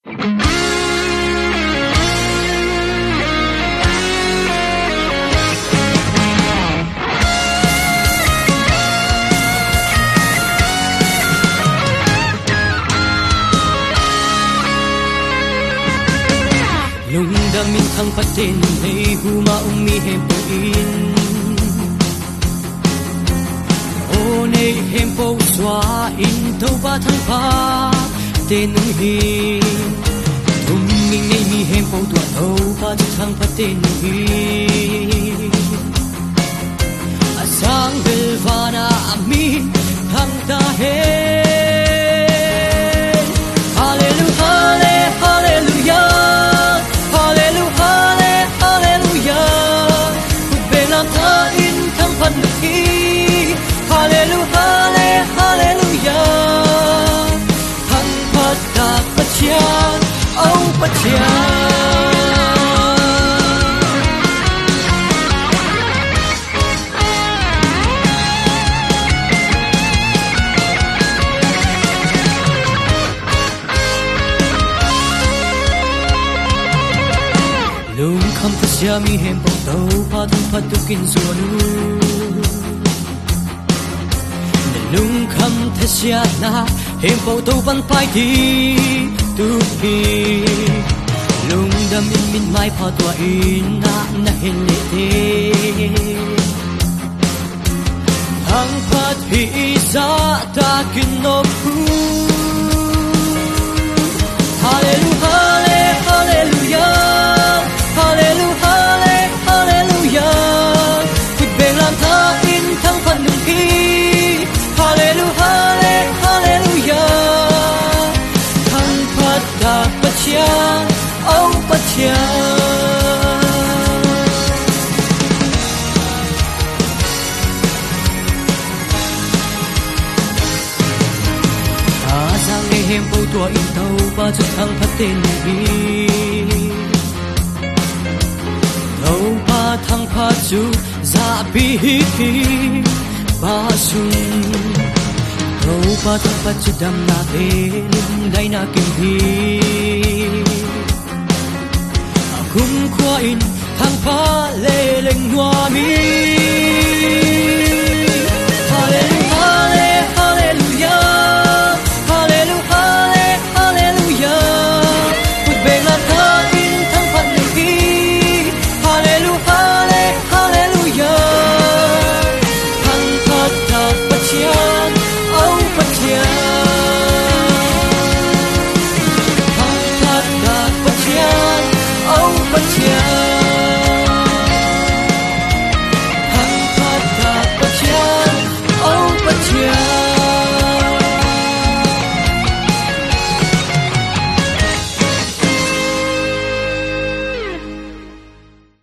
Lung damin thang patin hey huma hempo in o nei hempo swa in to ba thang pa ten hi tum ming nei mi hempo to to ba thang patin hi asang belvana amin thang ta he Lung kham ta sia mi hem po to pa tu pa tu kin zonu Lung kham ta sia na hem po to ban pai ti tu hi Lung dam min mai pa tua in na hen le te Hang pat hi sa ta kin no pu Hallelujah hallelujah Hem po tua in tàu ba chút thang phát tên hi tàu ba thang phát chu za bi hi ba sun tàu ba thang phát chu dam na te dai na kim hi kum khwa in thang pha le leng hoa mi But yeah